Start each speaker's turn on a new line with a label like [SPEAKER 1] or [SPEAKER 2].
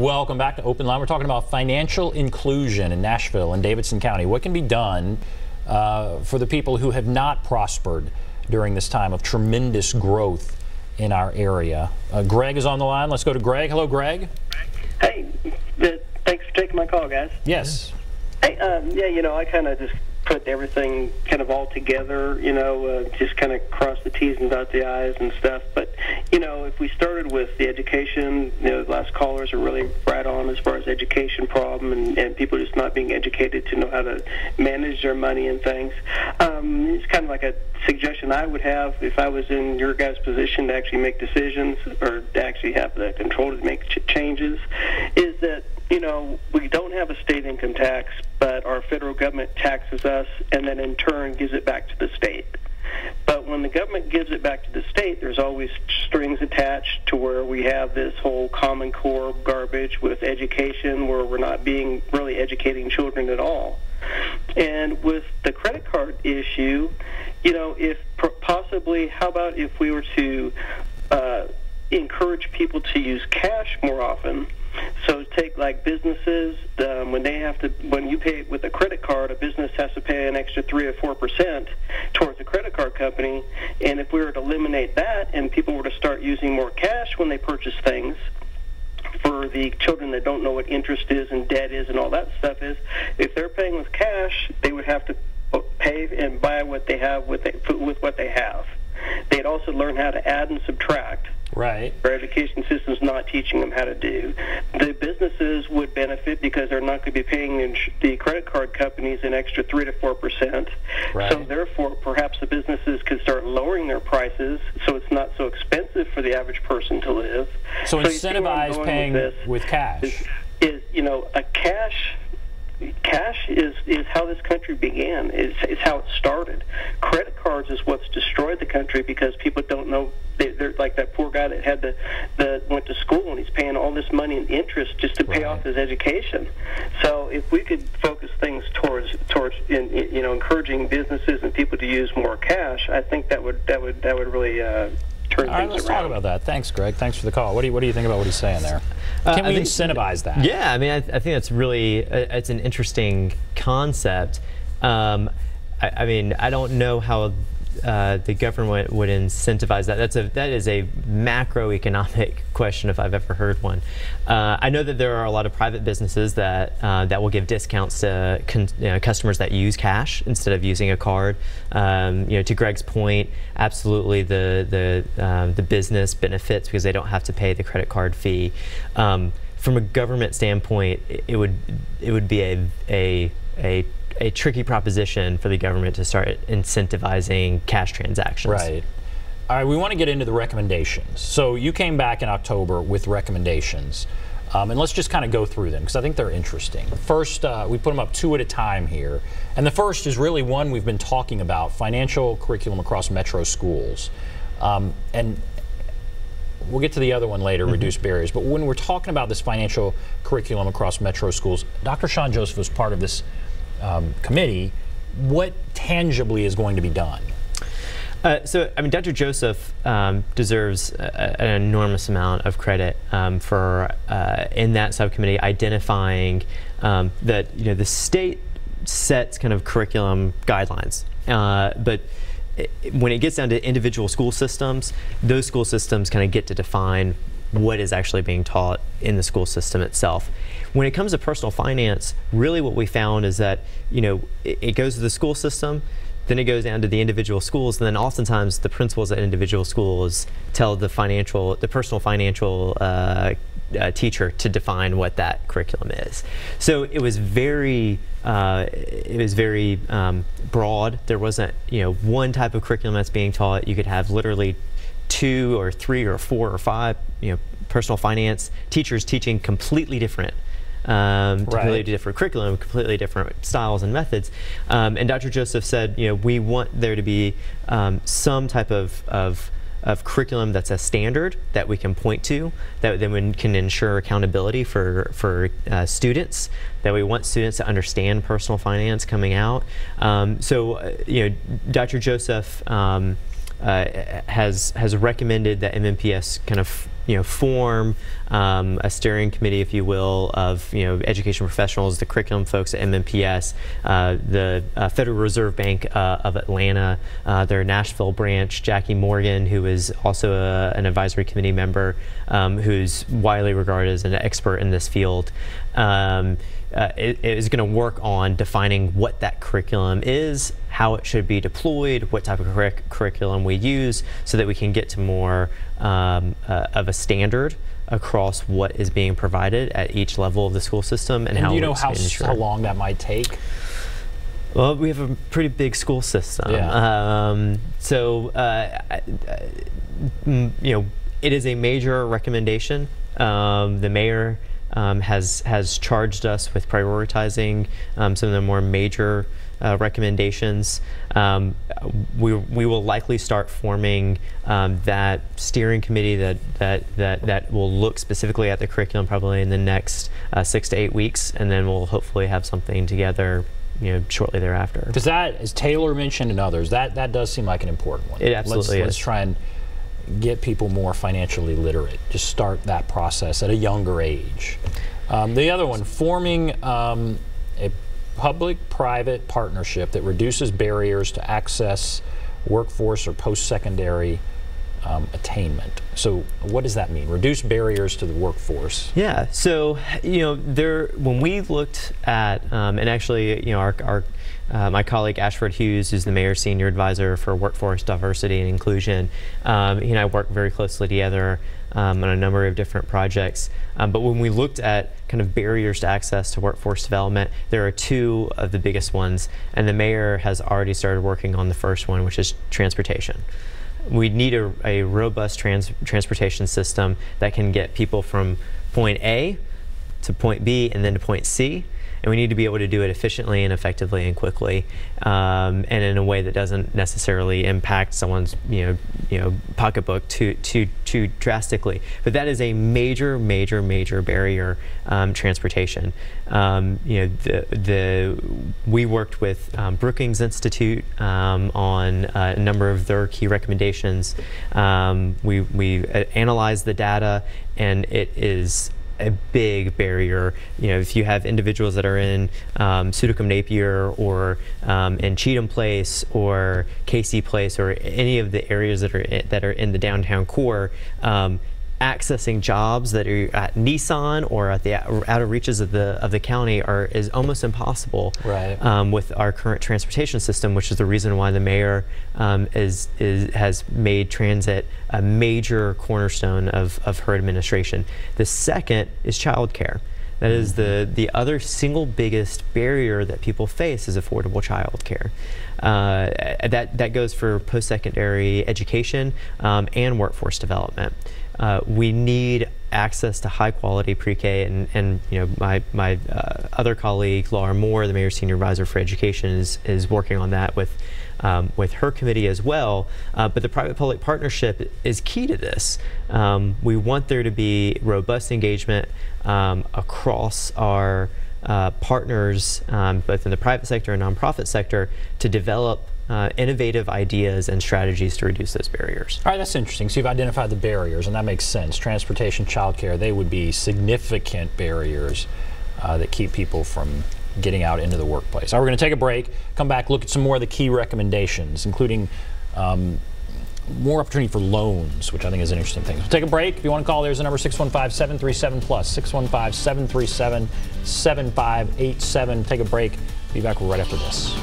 [SPEAKER 1] Welcome back to Open Line. We're talking about financial inclusion in Nashville and Davidson County. What can be done for the people who have not prospered during this time of tremendous growth in our area? Greg is on the line. Let's go to Greg. Hello, Greg.
[SPEAKER 2] Hey, thanks for taking my call, guys.
[SPEAKER 1] Yes.
[SPEAKER 2] Hey, yeah, I kind of just put everything kind of all together, just kind of cross the T's and dot the I's and stuff. But, if we started with the education, the last callers are really right on as far as education problem and people just not being educated to know how to manage their money and things. It's kind of like a suggestion I would have if I was in your guys' position to actually make decisions or to actually have the control to make changes, is that we don't have a state income tax, but our federal government taxes us and then in turn gives it back to the state. But when the government gives it back to the state, there's always strings attached to where we have this whole Common Core garbage with education where we're not being really educating children at all. And with the credit card issue, if possibly, how about if we were to encourage people to use cash more often? So take like businesses, when you pay with a credit card, a business has to pay an extra 3 or 4% towards a credit card company. And if we were to eliminate that and people were to start using more cash when they purchase things, for the children that don't know what interest is and debt is and all that stuff is, if they're paying with cash, they would have to pay and buy what they have with what they have. They'd also learn how to add and subtract.
[SPEAKER 1] Right.
[SPEAKER 2] Our education system's not teaching them how to do. The businesses would benefit because they're not going to be paying the credit card companies an extra 3 to 4%.
[SPEAKER 1] Right.
[SPEAKER 2] So therefore, perhaps the businesses could start lowering their prices so it's not so expensive for the average person to live.
[SPEAKER 1] So incentivize paying with cash.
[SPEAKER 2] Is a cash is how this country began. It's how it started. Credit cards is what's destroyed the country because people don't know. They're like that poor guy that went to school and he's paying all this money in interest just to pay off his education. So if we could focus things towards encouraging businesses and people to use more cash, I think that would really turn
[SPEAKER 1] All right,
[SPEAKER 2] things
[SPEAKER 1] let's
[SPEAKER 2] around.
[SPEAKER 1] talk about that. Thanks, Greg. Thanks for the call. What do you think about what he's saying there? Can we incentivize that?
[SPEAKER 3] Yeah, I mean, I think that's really it's an interesting concept. I mean, I don't know how the government would incentivize that. That is a macroeconomic question if I've ever heard one. I know that there are a lot of private businesses that will give discounts to customers that use cash instead of using a card. To Greg's point, absolutely the business benefits because they don't have to pay the credit card fee. From a government standpoint, it would be a tricky proposition for the government to start incentivizing cash transactions.
[SPEAKER 1] Right. All right, we want to get into the recommendations. So you came back in October with recommendations, and let's just kind of go through them because I think they're interesting. First, we put them up 2 at a time here, and the first is really one we've been talking about: financial curriculum across metro schools. And we'll get to the other one later, reduce barriers. But when we're talking about this financial curriculum across metro schools, Dr. Sean Joseph was part of this committee. What tangibly is going to be done?
[SPEAKER 3] So, I mean, Dr. Joseph deserves an enormous amount of credit for in that subcommittee identifying that the state sets kind of curriculum guidelines, but when it gets down to individual school systems, those school systems kind of get to define what is actually being taught in the school system itself. When it comes to personal finance, really what we found is that it goes to the school system, then it goes down to the individual schools, and then oftentimes the principals at individual schools tell the personal financial teacher to define what that curriculum is. So it was very broad. There wasn't one type of curriculum that's being taught. You could have literally 2 or 3 or 4 or 5 personal finance teachers teaching completely different completely different curriculum, completely different styles and methods. And Dr. Joseph said, we want there to be some type of curriculum that's a standard that we can point to, that then we can ensure accountability for students, that we want students to understand personal finance coming out. So Dr. Joseph has recommended that MMPS kind of form a steering committee, if you will, of education professionals, the curriculum folks at MMPS, the Federal Reserve Bank of Atlanta, their Nashville branch, Jackie Morgan, who is also an advisory committee member, who's widely regarded as an expert in this field. It is going to work on defining what that curriculum is, how it should be deployed, what type of curriculum we use, so that we can get to more of a standard across what is being provided at each level of the school system, and how.
[SPEAKER 1] Do you know how long that might take?
[SPEAKER 3] Well, we have a pretty big school system, it is a major recommendation. The mayor has charged us with prioritizing some of the more major recommendations. We will likely start forming that steering committee that will look specifically at the curriculum probably in the next 6 to 8 weeks, and then we'll hopefully have something together shortly thereafter.
[SPEAKER 1] Because that, as Taylor mentioned and others, that does seem like an important one.
[SPEAKER 3] It absolutely is.
[SPEAKER 1] Let's try and get people more financially literate. Just start that process at a younger age. The other one, forming a public-private partnership that reduces barriers to access workforce or post-secondary attainment. So what does that mean? Reduce barriers to the workforce.
[SPEAKER 3] Yeah, so when we looked at, and actually my colleague Ashford Hughes, who's the mayor's senior advisor for workforce diversity and inclusion, he and I work very closely together on a number of different projects. But when we looked at kind of barriers to access to workforce development, there are two of the biggest ones, and the mayor has already started working on the first one, which is transportation. We need a robust transportation system that can get people from point A to point B and then to point C. And we need to be able to do it efficiently and effectively and quickly, and in a way that doesn't necessarily impact someone's pocketbook too drastically. But that is a major barrier, transportation. We worked with Brookings Institute on a number of their key recommendations. We analyzed the data, and it is a big barrier. If you have individuals that are in Pseudocum Napier or in Cheatham Place or Casey Place or any of the areas that are in the downtown core, accessing jobs that are at Nissan or at the outer reaches of the county is almost impossible.
[SPEAKER 1] Right.
[SPEAKER 3] With our current transportation system, which is the reason why the mayor has made transit a major cornerstone of her administration. The second is childcare. That is the other single biggest barrier that people face is affordable childcare. That goes for post-secondary education and workforce development. We need access to high-quality pre-K, and my other colleague Laura Moore, the mayor's senior advisor for education, is working on that with her committee as well. But the private-public partnership is key to this. We want there to be robust engagement across our partners, both in the private sector and nonprofit sector, to develop innovative ideas and strategies to reduce those barriers.
[SPEAKER 1] All right, that's interesting. So you've identified the barriers, and that makes sense. Transportation, childcare, they would be significant barriers that keep people from getting out into the workplace. All right, we're going to take a break, come back, look at some more of the key recommendations, including more opportunity for loans, which I think is an interesting thing. So take a break. If you want to call, there's the number 615-737-PLUS, 615-737-7587. Take a break. Be back right after this.